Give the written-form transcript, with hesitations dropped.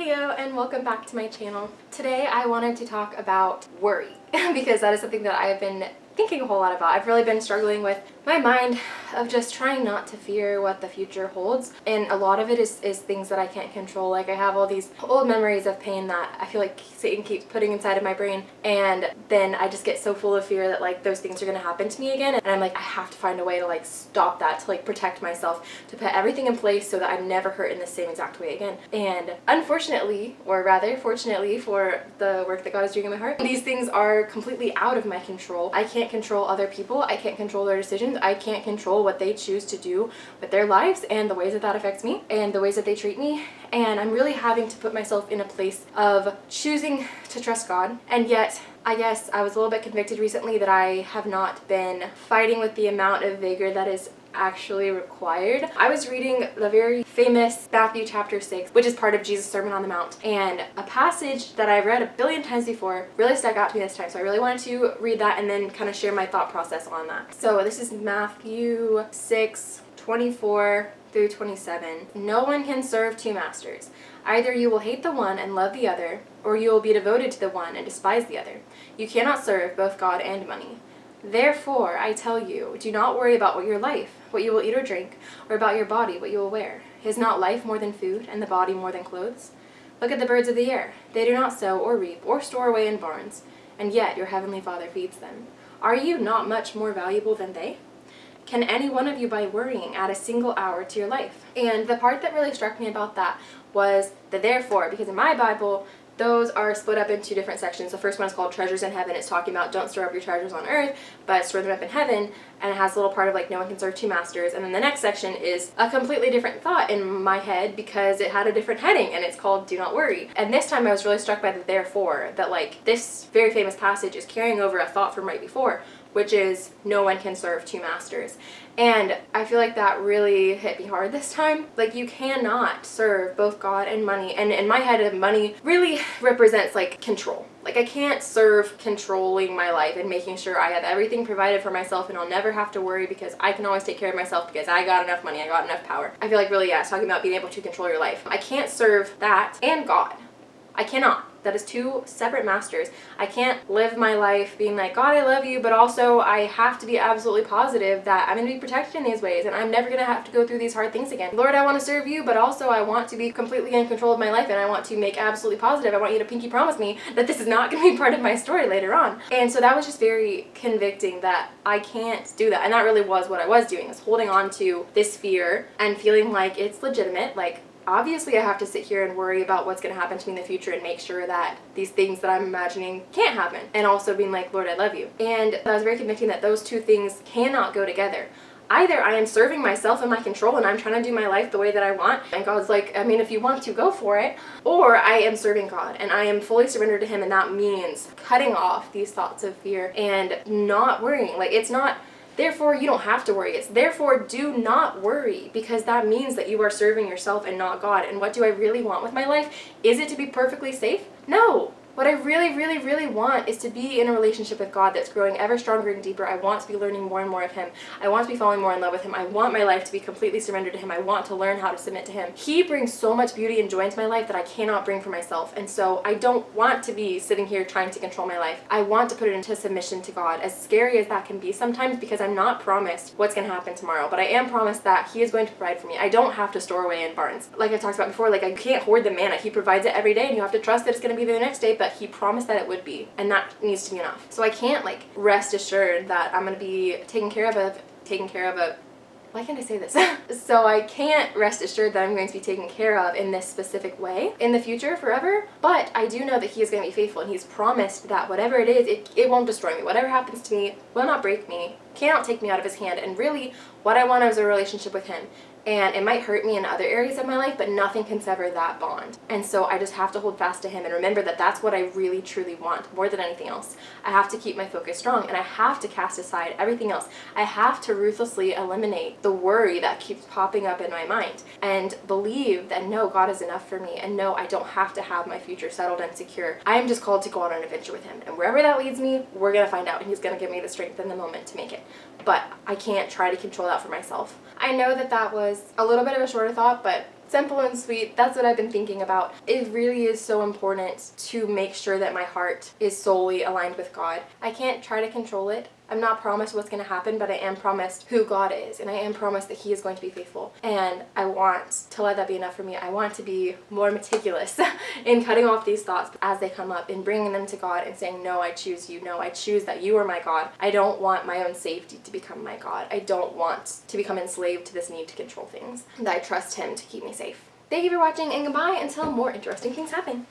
Heyo, and welcome back to my channel. Today I wanted to talk about worry because that is something that I have been thinking a whole lot about. I've really been struggling with my mind of just trying not to fear what the future holds, and a lot of it is things that I can't control. Like I have all these old memories of pain that I feel like Satan keeps putting inside of my brain, and then I just get so full of fear that like those things are gonna happen to me again, and I'm like, I have to find a way to like stop that, to like protect myself, to put everything in place so that I'm never hurt in the same exact way again. And unfortunately, or rather fortunately for the work that God is doing in my heart, these things are completely out of my control. I can't control other people, I can't control their decisions, I can't control what they choose to do with their lives and the ways that affects me and the ways that they treat me. And I'm really having to put myself in a place of choosing to trust God. And yet I guess I was a little bit convicted recently that I have not been fighting with the amount of vigor that is actually required. I was reading the very famous Matthew chapter 6, which is part of Jesus' Sermon on the Mount, and a passage that I've read a billion times before really stuck out to me this time, so I really wanted to read that and then kind of share my thought process on that. So this is Matthew 6:24 through 27. No one can serve two masters. Either you will hate the one and love the other, or you will be devoted to the one and despise the other. You cannot serve both God and money. Therefore, I tell you, do not worry about your life, what you will eat or drink, or about your body, what you will wear. Is not life more than food, and the body more than clothes? Look at the birds of the air. They do not sow or reap or store away in barns, and yet your heavenly Father feeds them. Are you not much more valuable than they? Can any one of you, by worrying, add a single hour to your life? And the part that really struck me about that was the therefore, because in my Bible, those are split up into different sections. The first one is called Treasures in Heaven. It's talking about don't store up your treasures on earth, but store them up in heaven. And it has a little part of like no one can serve two masters. And then the next section is a completely different thought in my head because it had a different heading, and it's called Do Not Worry. And this time I was really struck by the therefore, that like this very famous passage is carrying over a thought from right before, which is no one can serve two masters. And I feel like that really hit me hard this time. Like you cannot serve both God and money. And in my head, money really represents like control. Like I can't serve controlling my life and making sure I have everything provided for myself and I'll never have to worry because I can always take care of myself because I got enough money, I got enough power. I feel like really, yeah, it's talking about being able to control your life. I can't serve that and God. I cannot. That is two separate masters. I can't live my life being like, God, I love you, but also I have to be absolutely positive that I'm going to be protected in these ways and I'm never going to have to go through these hard things again. Lord, I want to serve you, but also I want to be completely in control of my life and I want to make absolutely positive. I want you to pinky promise me that this is not going to be part of my story later on. And so that was just very convicting that I can't do that. And that really was what I was doing, is holding on to this fear and feeling like it's legitimate. Like, obviously I have to sit here and worry about what's going to happen to me in the future and make sure that these things that I'm imagining can't happen. And also being like, Lord, I love you. And that was very convicting that those two things cannot go together. Either I am serving myself and my control and I'm trying to do my life the way that I want, and God's like, I mean, if you want to, go for it. Or I am serving God and I am fully surrendered to Him, and that means cutting off these thoughts of fear and not worrying. Like it's not therefore, you don't have to worry. It's therefore, do not worry, because that means that you are serving yourself and not God. And what do I really want with my life? Is it to be perfectly safe? No. What I really, really, really want is to be in a relationship with God that's growing ever stronger and deeper. I want to be learning more and more of Him. I want to be falling more in love with Him. I want my life to be completely surrendered to Him. I want to learn how to submit to Him. He brings so much beauty and joy into my life that I cannot bring for myself. And so I don't want to be sitting here trying to control my life. I want to put it into submission to God, as scary as that can be sometimes, because I'm not promised what's going to happen tomorrow, but I am promised that He is going to provide for me. I don't have to store away in barns. Like I talked about before, like I can't hoard the manna. He provides it every day, and you have to trust that it's going to be there the next day, but He promised that it would be, and that needs to be enough. So I can't like rest assured that I'm going to be taken care of why can't I say this? So I can't rest assured that I'm going to be taken care of in this specific way in the future forever, but I do know that He is going to be faithful, and He's promised that whatever it is, it won't destroy me. Whatever happens to me will not break me, cannot take me out of His hand, and really what I want is a relationship with Him. And it might hurt me in other areas of my life, but nothing can sever that bond. And so I just have to hold fast to Him and remember that that's what I really truly want more than anything else. I have to keep my focus strong, and I have to cast aside everything else. I have to ruthlessly eliminate the worry that keeps popping up in my mind and believe that no, God is enough for me, and no, I don't have to have my future settled and secure. I am just called to go on an adventure with Him, and wherever that leads me, we're gonna find out, and He's gonna give me the strength in the moment to make it. But I can't try to control that for myself. I know that that was a little bit of a shorter thought, but Simple and sweet. That's what I've been thinking about. It really is so important to make sure that my heart is solely aligned with God. I can't try to control it. I'm not promised what's going to happen, but I am promised who God is, and I am promised that He is going to be faithful. And I want to let that be enough for me. I want to be more meticulous in cutting off these thoughts as they come up and bringing them to God and saying, no, I choose you. No, I choose that you are my God. I don't want my own safety to become my God. I don't want to become enslaved to this need to control things. And I trust Him to keep me safe. Thank you for watching, and goodbye until more interesting things happen.